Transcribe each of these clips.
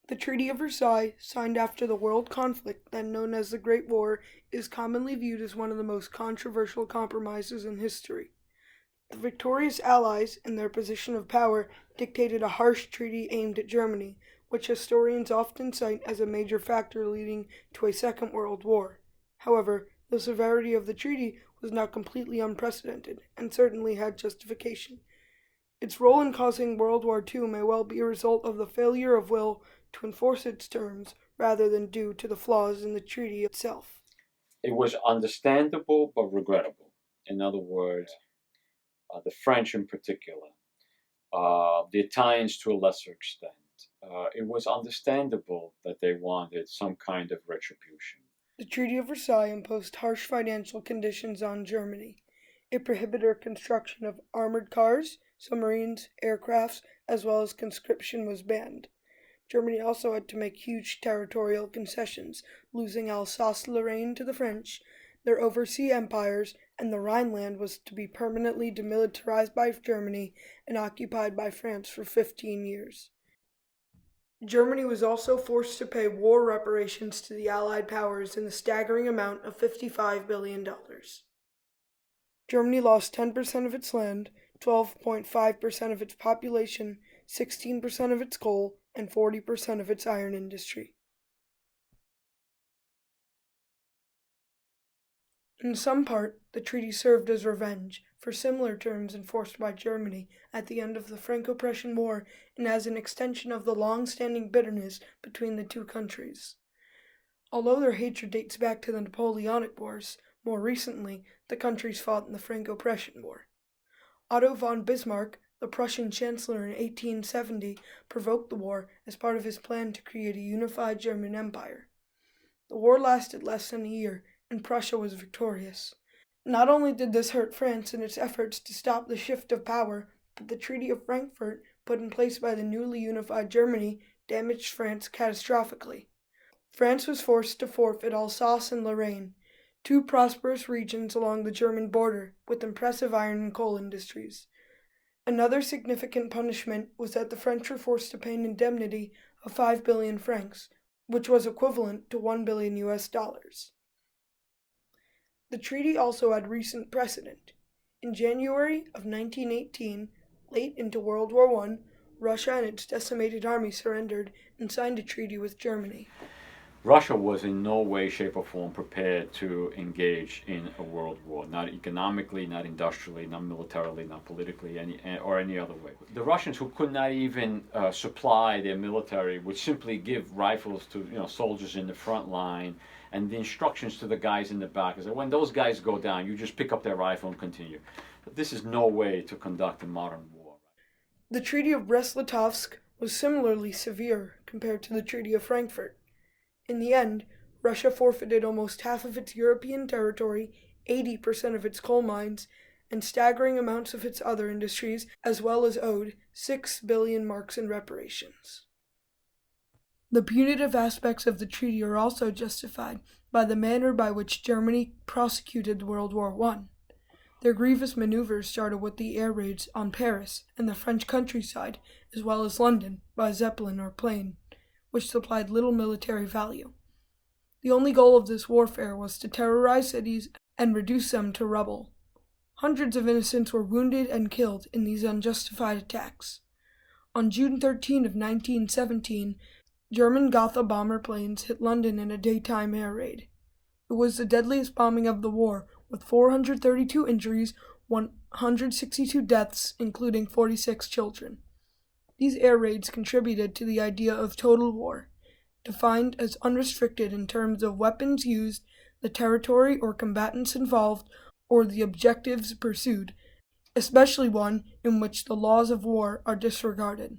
The Treaty of Versailles, signed after the world conflict then known as the Great War, is commonly viewed as one of the most controversial compromises in history. The victorious Allies, in their position of power, dictated a harsh treaty aimed at Germany, which historians often cite as a major factor leading to a Second World War. However, the severity of the treaty was not completely unprecedented, and certainly had justification. Its role in causing World War II may well be a result of the failure of will to enforce its terms rather than due to the flaws in the treaty itself. It was understandable but regrettable. In other words, the French in particular, the Italians to a lesser extent. It was understandable that they wanted some kind of retribution. The Treaty of Versailles imposed harsh financial conditions on Germany. It prohibited construction of armored cars, submarines, aircrafts, as well as conscription was banned. Germany also had to make huge territorial concessions, losing Alsace-Lorraine to the French, their overseas empires, and the Rhineland was to be permanently demilitarized by Germany and occupied by France for 15 years. Germany was also forced to pay war reparations to the Allied powers in the staggering amount of $55 billion. Germany lost 10% of its land, 12.5% of its population, 16% of its coal, and 40% of its iron industry. In some part, the treaty served as revenge for similar terms enforced by Germany at the end of the Franco-Prussian War and as an extension of the long-standing bitterness between the two countries. Although their hatred dates back to the Napoleonic Wars, more recently, the countries fought in the Franco-Prussian War. Otto von Bismarck, the Prussian Chancellor in 1870, provoked the war as part of his plan to create a unified German empire. The war lasted less than a year, and Prussia was victorious. Not only did this hurt France in its efforts to stop the shift of power, but the Treaty of Frankfurt, put in place by the newly unified Germany, damaged France catastrophically. France was forced to forfeit Alsace and Lorraine, two prosperous regions along the German border with impressive iron and coal industries. Another significant punishment was that the French were forced to pay an indemnity of 5 billion francs, which was equivalent to $1 billion US. The treaty also had recent precedent. In January of 1918, late into World War I, Russia and its decimated army surrendered and signed a treaty with Germany. Russia was in no way, shape, or form prepared to engage in a world war, not economically, not industrially, not militarily, not politically, or any other way. The Russians, who could not even supply their military, would simply give rifles to soldiers in the front line, and the instructions to the guys in the back is that when those guys go down, you just pick up their rifle and continue. But this is no way to conduct a modern war. The Treaty of Brest-Litovsk was similarly severe compared to the Treaty of Frankfurt. In the end, Russia forfeited almost half of its European territory, 80% of its coal mines, and staggering amounts of its other industries, as well as owed 6 billion marks in reparations. The punitive aspects of the treaty are also justified by the manner by which Germany prosecuted World War I. Their grievous maneuvers started with the air raids on Paris and the French countryside, as well as London, by Zeppelin or plane, which supplied little military value. The only goal of this warfare was to terrorize cities and reduce them to rubble. Hundreds of innocents were wounded and killed in these unjustified attacks. On June 13 of 1917, German Gotha bomber planes hit London in a daytime air raid. It was the deadliest bombing of the war, with 432 injuries, 162 deaths, including 46 children. These air raids contributed to the idea of total war, defined as unrestricted in terms of weapons used, the territory or combatants involved, or the objectives pursued, especially one in which the laws of war are disregarded.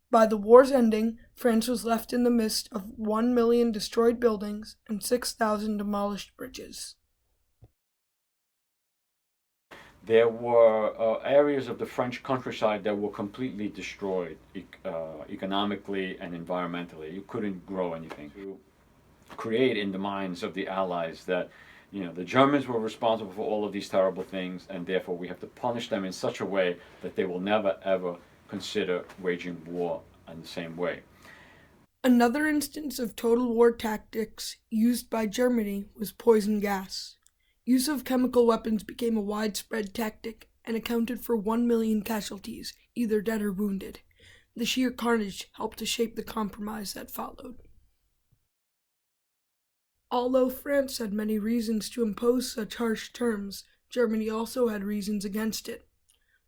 By the war's ending, France was left in the midst of 1 million destroyed buildings and 6,000 demolished bridges. There were areas of the French countryside that were completely destroyed economically and environmentally. You couldn't grow anything. To create in the minds of the Allies that the Germans were responsible for all of these terrible things, and therefore we have to punish them in such a way that they will never ever consider waging war in the same way. Another instance of total war tactics used by Germany was poison gas. Use of chemical weapons became a widespread tactic and accounted for 1 million casualties, either dead or wounded. The sheer carnage helped to shape the compromise that followed. Although France had many reasons to impose such harsh terms, Germany also had reasons against it.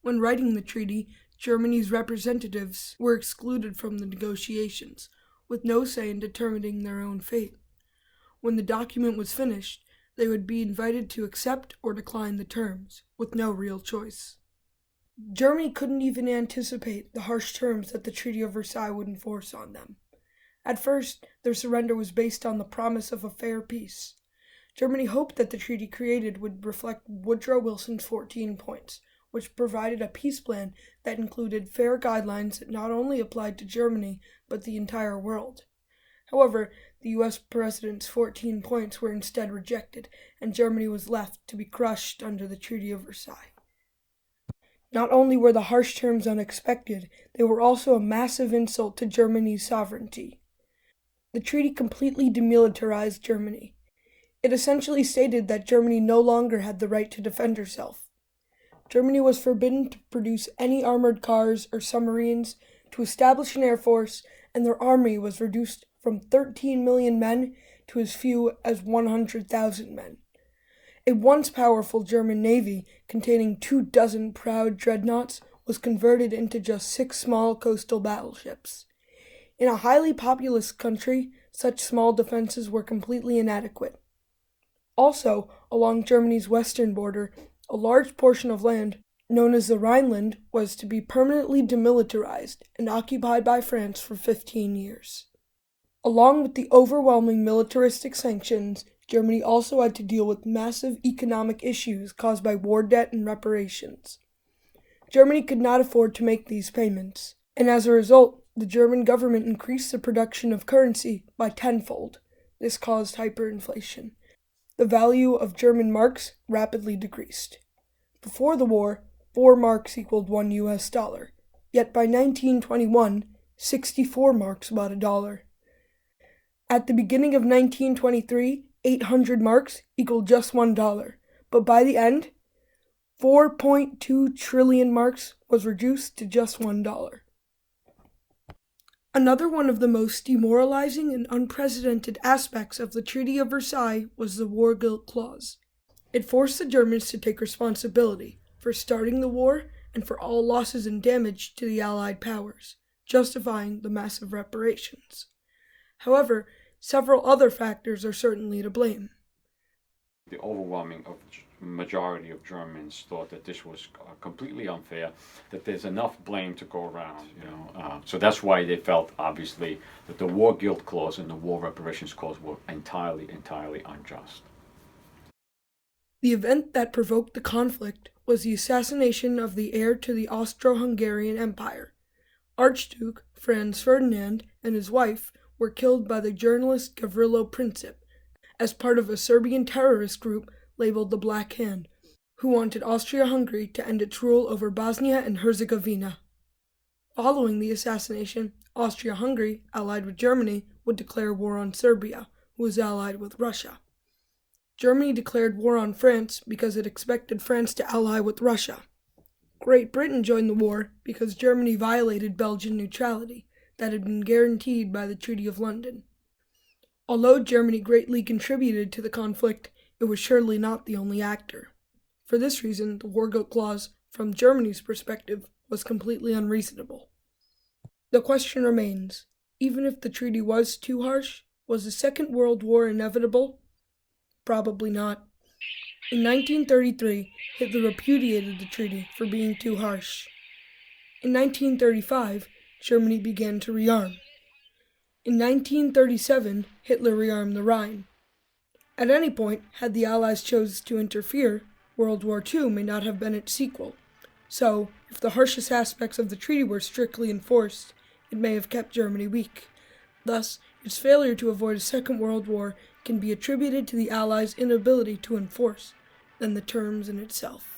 When writing the treaty, Germany's representatives were excluded from the negotiations, with no say in determining their own fate. When the document was finished, they would be invited to accept or decline the terms, with no real choice. Germany couldn't even anticipate the harsh terms that the Treaty of Versailles would enforce on them. At first, their surrender was based on the promise of a fair peace. Germany hoped that the treaty created would reflect Woodrow Wilson's 14 points, which provided a peace plan that included fair guidelines that not only applied to Germany, but the entire world. However, the U.S. President's 14 points were instead rejected, and Germany was left to be crushed under the Treaty of Versailles. Not only were the harsh terms unexpected, they were also a massive insult to Germany's sovereignty. The treaty completely demilitarized Germany. It essentially stated that Germany no longer had the right to defend herself. Germany was forbidden to produce any armored cars or submarines, to establish an air force, and their army was reduced from 13 million men to as few as 100,000 men. A once powerful German navy, containing 24 proud dreadnoughts, was converted into just 6 small coastal battleships. In a highly populous country, such small defenses were completely inadequate. Also, along Germany's western border, a large portion of land, known as the Rhineland, was to be permanently demilitarized and occupied by France for 15 years. Along with the overwhelming militaristic sanctions, Germany also had to deal with massive economic issues caused by war debt and reparations. Germany could not afford to make these payments, and as a result, the German government increased the production of currency by tenfold. This caused hyperinflation. The value of German marks rapidly decreased. Before the war, 4 marks equaled $1 US. Yet by 1921, 64 marks bought $1. At the beginning of 1923, 800 marks equaled just $1. But by the end, 4.2 trillion marks was reduced to just $1. Another one of the most demoralizing and unprecedented aspects of the Treaty of Versailles was the war guilt clause. It forced the Germans to take responsibility for starting the war and for all losses and damage to the Allied powers, justifying the massive reparations. However, several other factors are certainly to blame. The overwhelming majority of Germans thought that this was completely unfair, that there's enough blame to go around, so that's why they felt, obviously, that the war guilt clause and the war reparations clause were entirely unjust. The event that provoked the conflict was the assassination of the heir to the Austro-Hungarian Empire. Archduke Franz Ferdinand and his wife were killed by the journalist Gavrilo Princip as part of a Serbian terrorist group labeled the Black Hand, who wanted Austria-Hungary to end its rule over Bosnia and Herzegovina. Following the assassination, Austria-Hungary, allied with Germany, would declare war on Serbia, who was allied with Russia. Germany declared war on France because it expected France to ally with Russia. Great Britain joined the war because Germany violated Belgian neutrality that had been guaranteed by the Treaty of London. Although Germany greatly contributed to the conflict, it was surely not the only actor. For this reason, the war guilt clause, from Germany's perspective, was completely unreasonable. The question remains, even if the treaty was too harsh, was the Second World War inevitable? Probably not. In 1933, Hitler repudiated the treaty for being too harsh. In 1935, Germany began to rearm. In 1937, Hitler rearmed the Rhine. At any point, had the Allies chosen to interfere, World War II may not have been its sequel. So, if the harshest aspects of the treaty were strictly enforced, it may have kept Germany weak. Thus, its failure to avoid a Second World War can be attributed to the Allies' inability to enforce, than the terms in itself.